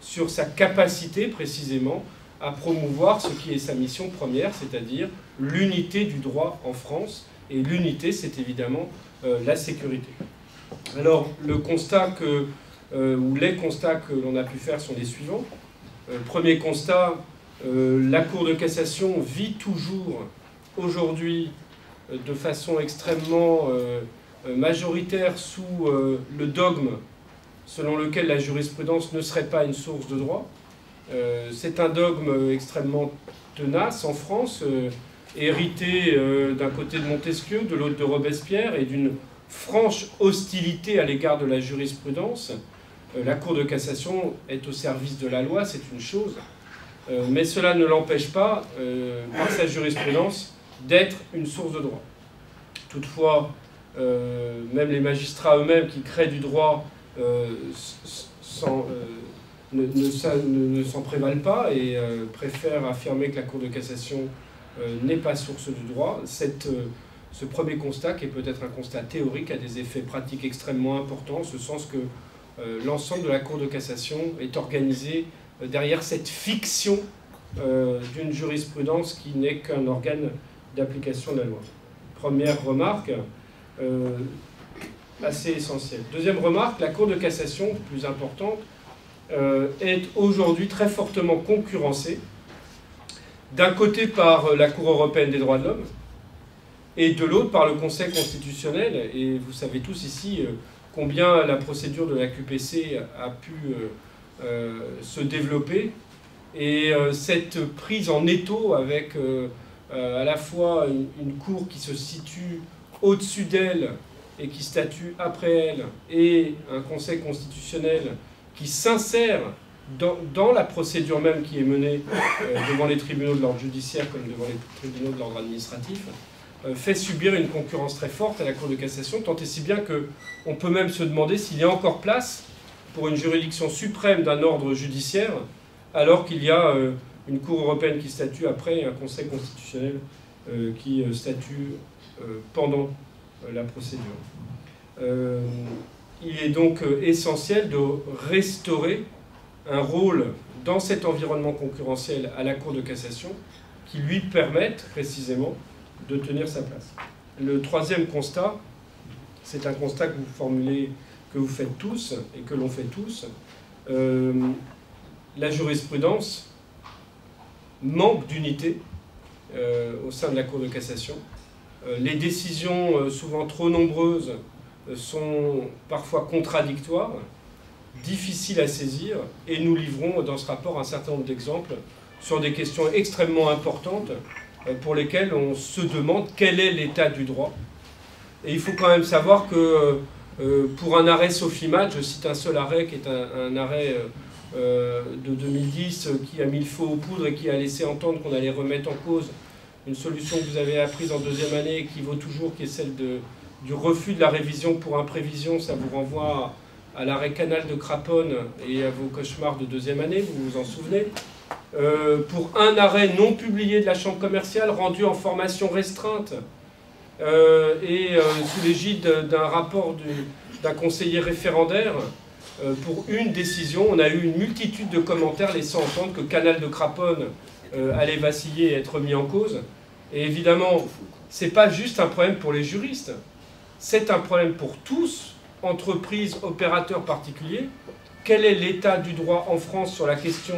sur sa capacité précisément à promouvoir ce qui est sa mission première, c'est-à-dire l'unité du droit en France. Et l'unité, c'est évidemment la sécurité. Alors, le constat ou les constats que l'on a pu faire sont les suivants. Premier constat, la Cour de cassation vit toujours aujourd'hui de façon extrêmement majoritaire sous le dogme selon lequel la jurisprudence ne serait pas une source de droit. C'est un dogme extrêmement tenace en France, hérité d'un côté de Montesquieu, de l'autre de Robespierre, et d'une franche hostilité à l'égard de la jurisprudence. La Cour de cassation est au service de la loi, c'est une chose, mais cela ne l'empêche pas, par sa jurisprudence, d'être une source de droit. Toutefois, même les magistrats eux-mêmes qui créent du droit ne s'en prévalent pas et préfèrent affirmer que la Cour de cassation n'est pas source du droit. Ce premier constat, qui est peut-être un constat théorique, a des effets pratiques extrêmement importants, en ce sens que l'ensemble de la Cour de cassation est organisé derrière cette fiction d'une jurisprudence qui n'est qu'un organe d'application de la loi. Première remarque, assez essentielle. Deuxième remarque, la Cour de cassation, plus importante, est aujourd'hui très fortement concurrencée, d'un côté par la Cour européenne des droits de l'homme, et de l'autre par le Conseil constitutionnel. Et vous savez tous ici combien la procédure de la QPC a pu se développer. Et cette prise en étau avec à la fois une Cour qui se situe au-dessus d'elle et qui statue après elle, et un Conseil constitutionnel qui s'insère dans la procédure même qui est menée devant les tribunaux de l'ordre judiciaire comme devant les tribunaux de l'ordre administratif, fait subir une concurrence très forte à la Cour de cassation, tant et si bien qu'on peut même se demander s'il y a encore place pour une juridiction suprême d'un ordre judiciaire, alors qu'il y a une Cour européenne qui statue après et un Conseil constitutionnel qui statue pendant la procédure. Il est donc essentiel de restaurer un rôle dans cet environnement concurrentiel à la Cour de cassation qui lui permette précisément de tenir sa place. Le troisième constat, c'est un constat que vous formulez, que vous faites tous et que l'on fait tous. La jurisprudence manque d'unité au sein de la Cour de cassation. Les décisions, souvent trop nombreuses, sont parfois contradictoires, difficiles à saisir, et nous livrons dans ce rapport un certain nombre d'exemples sur des questions extrêmement importantes pour lesquelles on se demande quel est l'état du droit. Et il faut quand même savoir que pour un arrêt Sofimat, je cite un seul arrêt qui est un arrêt de 2010 qui a mis le feu aux poudres et qui a laissé entendre qu'on allait remettre en cause une solution que vous avez apprise en deuxième année et qui vaut toujours, qui est celle du refus de la révision pour imprévision. Ça vous renvoie à l'arrêt Canal de Craponne et à vos cauchemars de deuxième année, vous vous en souvenez. Pour un arrêt non publié de la Chambre commerciale, rendu en formation restreinte sous l'égide d'un rapport d'un conseiller référendaire, pour une décision, on a eu une multitude de commentaires laissant entendre que Canal de Craponne allait vaciller et être mis en cause. Et évidemment, ce n'est pas juste un problème pour les juristes, c'est un problème pour tous, entreprises, opérateurs particuliers. Quel est l'état du droit en France sur la question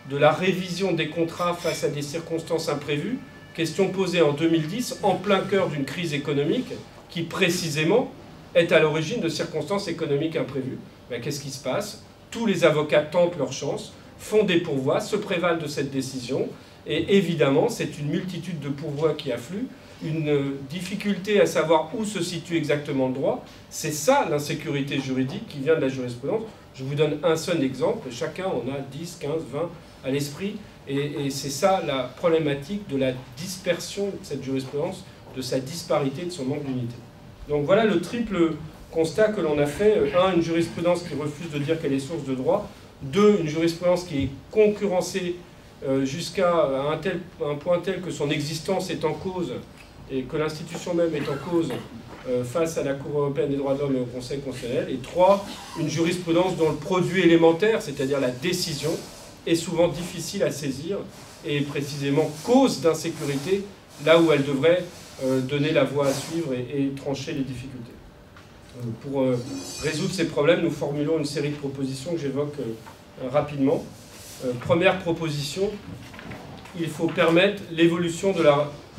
de la révision des contrats face à des circonstances imprévues? Question posée en 2010, en plein cœur d'une crise économique qui, précisément, est à l'origine de circonstances économiques imprévues. Ben, qu'est-ce qui se passe? Tous les avocats tentent leur chance, font des pourvois, se prévalent de cette décision, et évidemment, c'est une multitude de pourvois qui affluent, une difficulté à savoir où se situe exactement le droit. C'est ça l'insécurité juridique qui vient de la jurisprudence. Je vous donne un seul exemple, chacun en a 10, 15, 20 à l'esprit, et c'est ça la problématique de la dispersion de cette jurisprudence, de sa disparité, de son manque d'unité. Donc voilà le triple constat que l'on a fait. Un, une jurisprudence qui refuse de dire qu'elle est source de droit. Deux, une jurisprudence qui est concurrencée jusqu'à un point tel que son existence est en cause et que l'institution même est en cause face à la Cour européenne des droits de l'homme et au Conseil constitutionnel. Et trois, une jurisprudence dont le produit élémentaire, c'est-à-dire la décision, est souvent difficile à saisir et précisément cause d'insécurité là où elle devrait donner la voie à suivre et trancher les difficultés. Pour résoudre ces problèmes, nous formulons une série de propositions que j'évoque rapidement. Première proposition, il faut permettre l'évolution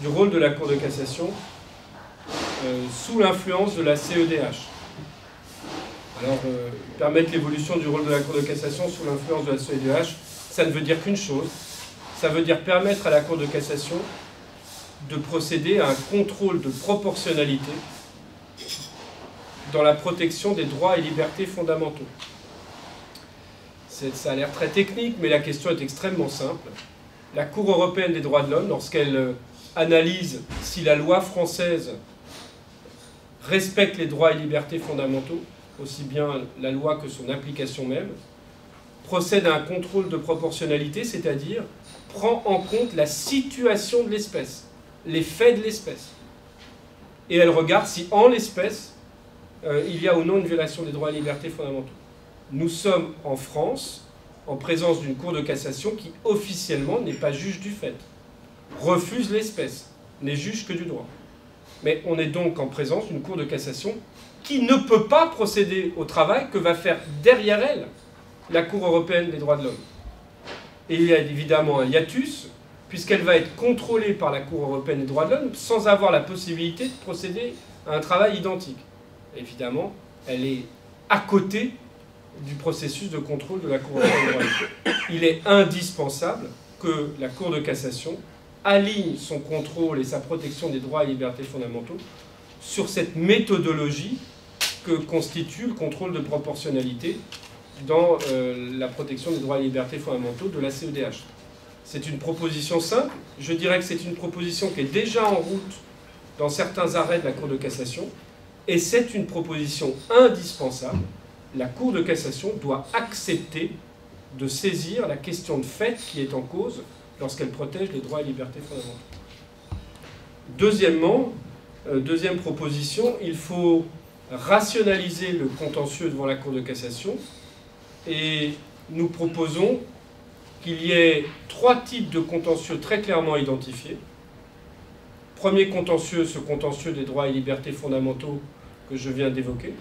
du rôle de la Cour de cassation sous l'influence de la CEDH. Alors, permettre l'évolution du rôle de la Cour de cassation sous l'influence de la CEDH, ça ne veut dire qu'une chose, ça veut dire permettre à la Cour de cassation de procéder à un contrôle de proportionnalité dans la protection des droits et libertés fondamentaux. Ça a l'air très technique, mais la question est extrêmement simple. La Cour européenne des droits de l'homme, lorsqu'elle analyse si la loi française respecte les droits et libertés fondamentaux, aussi bien la loi que son application même, procède à un contrôle de proportionnalité, c'est-à-dire prend en compte la situation de l'espèce, les faits de l'espèce. Et elle regarde si, en l'espèce, il y a ou non une violation des droits et libertés fondamentaux. Nous sommes en France, en présence d'une Cour de cassation qui, officiellement, n'est pas juge du fait, refuse l'espèce, n'est juge que du droit. Mais on est donc en présence d'une Cour de cassation qui ne peut pas procéder au travail que va faire derrière elle la Cour européenne des droits de l'homme. Et il y a évidemment un hiatus, puisqu'elle va être contrôlée par la Cour européenne des droits de l'homme sans avoir la possibilité de procéder à un travail identique. Évidemment, elle est à côté du processus de contrôle de la Cour européenne des droits de l'homme. Il est indispensable que la Cour de cassation aligne son contrôle et sa protection des droits et libertés fondamentaux sur cette méthodologie que constitue le contrôle de proportionnalité dans la protection des droits et libertés fondamentaux de la CEDH. C'est une proposition simple. Je dirais que c'est une proposition qui est déjà en route dans certains arrêts de la Cour de cassation, et c'est une proposition indispensable. La Cour de cassation doit accepter de saisir la question de fait qui est en cause lorsqu'elle protège les droits et libertés fondamentaux. Deuxièmement, deuxième proposition, il faut rationaliser le contentieux devant la Cour de cassation, et nous proposons qu'il y ait 3 types de contentieux très clairement identifiés. Premier contentieux, ce contentieux des droits et libertés fondamentaux que je viens d'évoquer,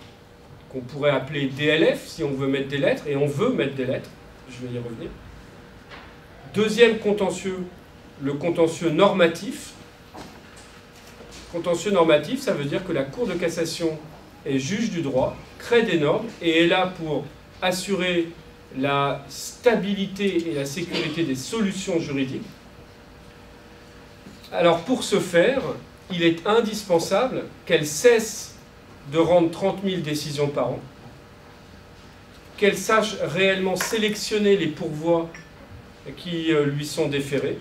qu'on pourrait appeler DLF si on veut mettre des lettres, et on veut mettre des lettres, je vais y revenir. Deuxième contentieux, le contentieux normatif. Contentieux normatif, ça veut dire que la Cour de cassation est juge du droit, crée des normes et est là pour assurer la stabilité et la sécurité des solutions juridiques. Alors pour ce faire, il est indispensable qu'elle cesse de rendre 30 000 décisions par an, qu'elle sache réellement sélectionner les pourvois qui lui sont déférés.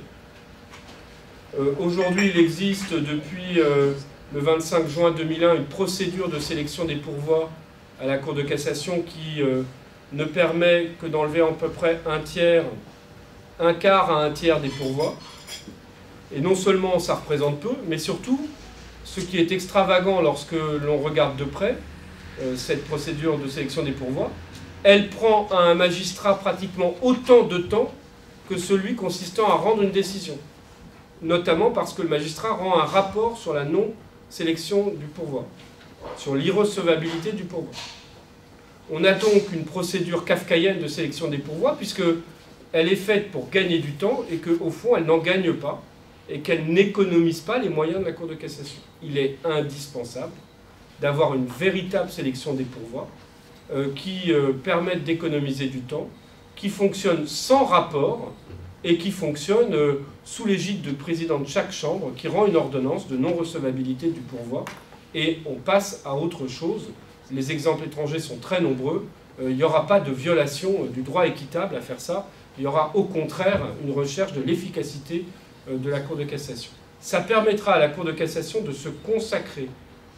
Aujourd'hui, il existe depuis le 25 juin 2001 une procédure de sélection des pourvois à la Cour de cassation qui ne permet que d'enlever à peu près un quart à un tiers des pourvois. Et non seulement ça représente peu, mais surtout, ce qui est extravagant lorsque l'on regarde de près cette procédure de sélection des pourvois, elle prend à un magistrat pratiquement autant de temps que celui consistant à rendre une décision. Notamment parce que le magistrat rend un rapport sur la non-sélection du pourvoi, sur l'irrecevabilité du pourvoi. On a donc une procédure kafkaïenne de sélection des pourvois, puisqu'elle est faite pour gagner du temps et qu'au fond, elle n'en gagne pas et qu'elle n'économise pas les moyens de la Cour de cassation. Il est indispensable d'avoir une véritable sélection des pourvois qui permette d'économiser du temps, qui fonctionne sans rapport et qui fonctionne sous l'égide du président de chaque chambre qui rend une ordonnance de non-recevabilité du pourvoi. Et on passe à autre chose. Les exemples étrangers sont très nombreux. Il n'y aura pas de violation du droit équitable à faire ça. Il y aura au contraire une recherche de l'efficacité de la Cour de cassation. Ça permettra à la Cour de cassation de se consacrer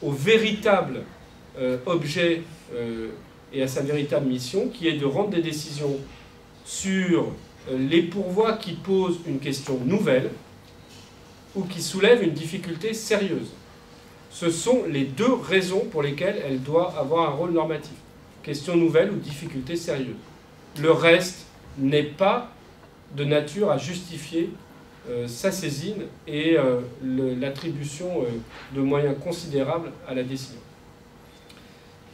au véritable objet et à sa véritable mission, qui est de rendre des décisions sur les pourvois qui posent une question nouvelle ou qui soulèvent une difficulté sérieuse. Ce sont les 2 raisons pour lesquelles elle doit avoir un rôle normatif. Question nouvelle ou difficulté sérieuse. Le reste n'est pas de nature à justifier sa saisine et l'attribution de moyens considérables à la décision.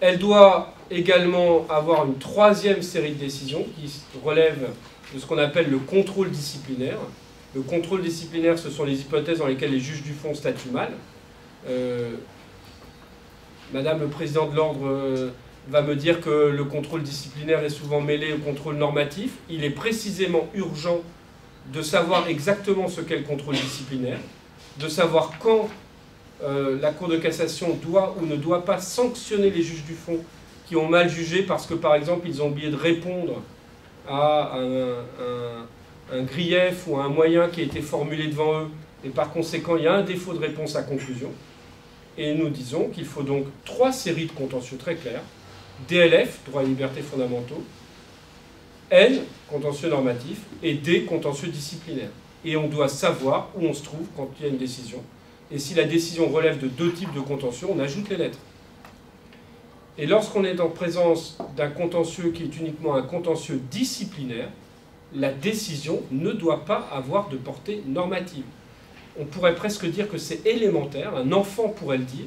Elle doit également avoir une troisième série de décisions qui relève de ce qu'on appelle le contrôle disciplinaire. Le contrôle disciplinaire, ce sont les hypothèses dans lesquelles les juges du fond statuent mal. Madame le président de l'ordre va me dire que le contrôle disciplinaire est souvent mêlé au contrôle normatif. Il est précisément urgent de savoir exactement ce qu'est le contrôle disciplinaire, de savoir quand la Cour de cassation doit ou ne doit pas sanctionner les juges du fond qui ont mal jugé parce que, par exemple, ils ont oublié de répondre à un grief ou à un moyen qui a été formulé devant eux, et par conséquent, il y a un défaut de réponse à conclusion. Et nous disons qu'il faut donc 3 séries de contentieux très clairs: DLF, droits et libertés fondamentaux, N, contentieux normatif, et D, contentieux disciplinaire. Et on doit savoir où on se trouve quand il y a une décision. Et si la décision relève de 2 types de contentieux, on ajoute les lettres. Et lorsqu'on est en présence d'un contentieux qui est uniquement un contentieux disciplinaire, la décision ne doit pas avoir de portée normative. On pourrait presque dire que c'est élémentaire, un enfant pourrait le dire.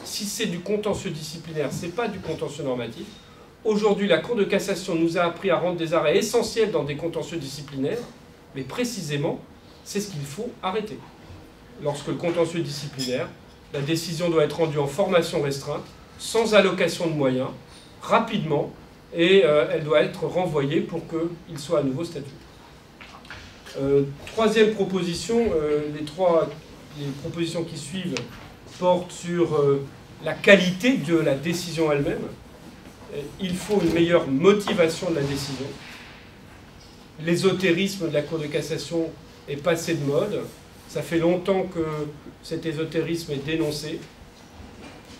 Si c'est du contentieux disciplinaire, ce n'est pas du contentieux normatif. Aujourd'hui, la Cour de cassation nous a appris à rendre des arrêts essentiels dans des contentieux disciplinaires, mais précisément, c'est ce qu'il faut arrêter. Lorsque le contentieux est disciplinaire, la décision doit être rendue en formation restreinte, sans allocation de moyens, rapidement, et elle doit être renvoyée pour qu'il soit à nouveau statué. Troisième proposition, les propositions qui suivent portent sur la qualité de la décision elle-même. Il faut une meilleure motivation de la décision. L'ésotérisme de la Cour de cassation est passé de mode. Ça fait longtemps que cet ésotérisme est dénoncé.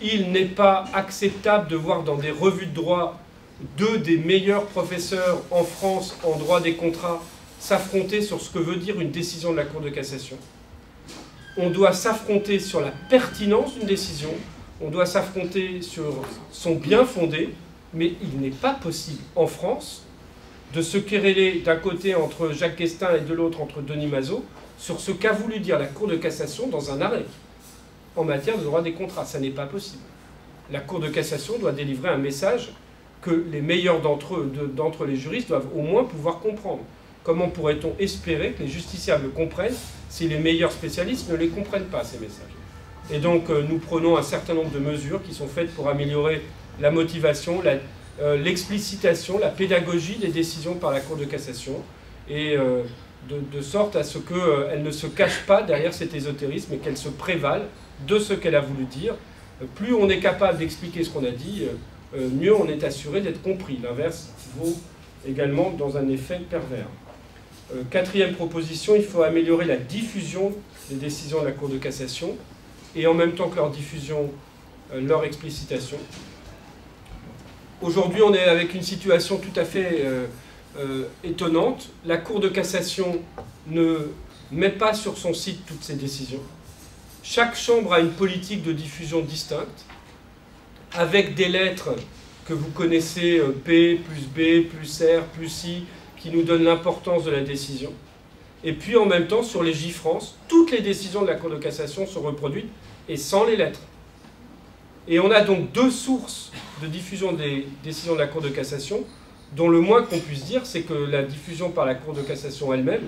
Il n'est pas acceptable de voir dans des revues de droit 2 des meilleurs professeurs en France en droit des contrats s'affronter sur ce que veut dire une décision de la Cour de cassation. On doit s'affronter sur la pertinence d'une décision, on doit s'affronter sur son bien fondé, mais il n'est pas possible en France de se quereller d'un côté entre Jacques Questin et de l'autre entre Denis Mazot sur ce qu'a voulu dire la Cour de cassation dans un arrêt en matière de droit des contrats. Ça n'est pas possible. La Cour de cassation doit délivrer un message que les meilleurs d'entre les juristes doivent au moins pouvoir comprendre. Comment pourrait-on espérer que les justiciables comprennent si les meilleurs spécialistes ne les comprennent pas, ces messages? Et donc, nous prenons un certain nombre de mesures qui sont faites pour améliorer la motivation, l'explicitation, la pédagogie des décisions par la Cour de cassation, et de sorte à ce qu'elle ne se cache pas derrière cet ésotérisme et qu'elle se prévale de ce qu'elle a voulu dire. Plus on est capable d'expliquer ce qu'on a dit, mieux on est assuré d'être compris. L'inverse vaut également dans un effet pervers. Quatrième proposition, il faut améliorer la diffusion des décisions de la Cour de cassation et en même temps que leur diffusion, leur explicitation. Aujourd'hui, on est avec une situation tout à fait étonnante. La Cour de cassation ne met pas sur son site toutes ses décisions. Chaque chambre a une politique de diffusion distincte, avec des lettres que vous connaissez, P plus B plus R plus I, qui nous donnent l'importance de la décision. Et puis en même temps, sur les J-France, toutes les décisions de la Cour de cassation sont reproduites, et sans les lettres. Et on a donc 2 sources de diffusion des décisions de la Cour de cassation, dont le moins qu'on puisse dire, c'est que la diffusion par la Cour de cassation elle-même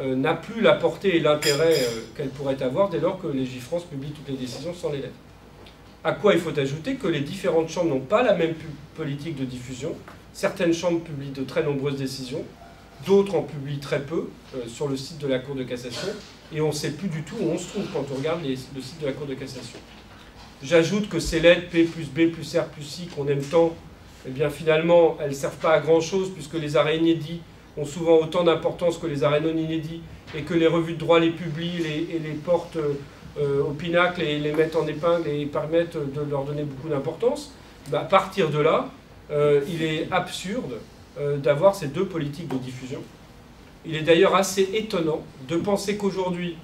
n'a plus la portée et l'intérêt qu'elle pourrait avoir dès lors que les J-France publient toutes les décisions sans les lettres. À quoi il faut ajouter que les différentes chambres n'ont pas la même politique de diffusion. Certaines chambres publient de très nombreuses décisions, d'autres en publient très peu sur le site de la Cour de cassation, et on ne sait plus du tout où on se trouve quand on regarde le site de la Cour de cassation. J'ajoute que ces lettres P plus B plus R plus I qu'on aime tant, eh bien finalement elles ne servent pas à grand chose puisque les arrêts inédits ont souvent autant d'importance que les arrêts non inédits et que les revues de droit les publient et les portent au pinacle et les mettent en épingle et permettent de leur donner beaucoup d'importance. À partir de là, il est absurde d'avoir ces 2 politiques de diffusion. Il est d'ailleurs assez étonnant de penser qu'aujourd'hui,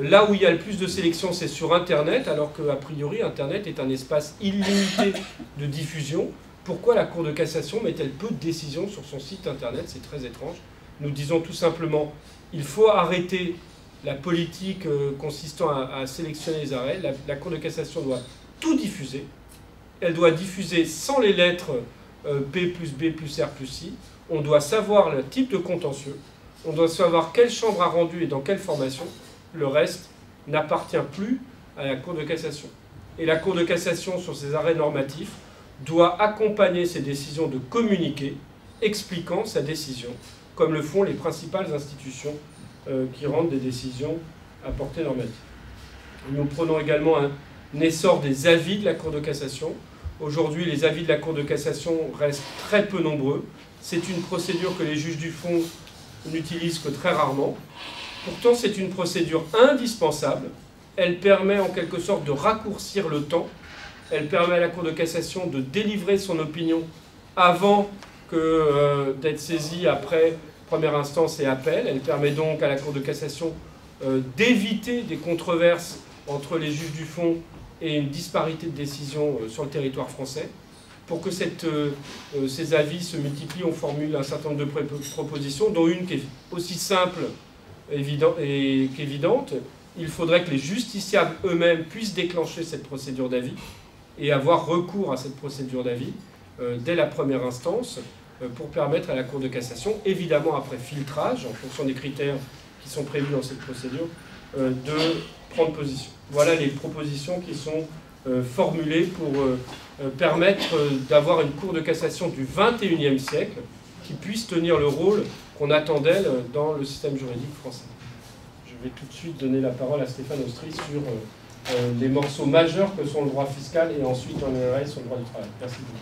là où il y a le plus de sélection, c'est sur Internet, alors qu'a priori, Internet est un espace illimité de diffusion. Pourquoi la Cour de cassation met-elle peu de décisions sur son site Internet? C'est très étrange. Nous disons tout simplement, il faut arrêter la politique consistant à sélectionner les arrêts. La Cour de cassation doit tout diffuser. elle doit diffuser sans les lettres P plus B plus R plus I. On doit savoir le type de contentieux, on doit savoir quelle chambre a rendu et dans quelle formation. Le reste n'appartient plus à la Cour de cassation. Et la Cour de cassation, sur ses arrêts normatifs, doit accompagner ses décisions de communiqués expliquant sa décision, comme le font les principales institutions qui rendent des décisions à portée normative. Nous prenons également un essor des avis de la Cour de cassation. Aujourd'hui, les avis de la Cour de cassation restent très peu nombreux. C'est une procédure que les juges du fond n'utilisent que très rarement. Pourtant, c'est une procédure indispensable. Elle permet en quelque sorte de raccourcir le temps. Elle permet à la Cour de cassation de délivrer son opinion avant d'être saisie après première instance et appel. Elle permet donc à la Cour de cassation d'éviter des controverses entre les juges du fond et une disparité de décision sur le territoire français. Pour que ces avis se multiplient, on formule un certain nombre de propositions, dont une qui est aussi simple qu'évidente. Il faudrait que les justiciables eux-mêmes puissent déclencher cette procédure d'avis et avoir recours à cette procédure d'avis dès la première instance pour permettre à la Cour de cassation, évidemment après filtrage, en fonction des critères qui sont prévus dans cette procédure, de prendre position. Voilà les propositions qui sont formulées pour permettre d'avoir une Cour de cassation du XXIe siècle qui puisse tenir le rôle qu'on attend d'elle dans le système juridique français. Je vais tout de suite donner la parole à Stéphane Austry sur les morceaux majeurs que sont le droit fiscal et ensuite, dans le RL, sur le droit du travail. Merci beaucoup.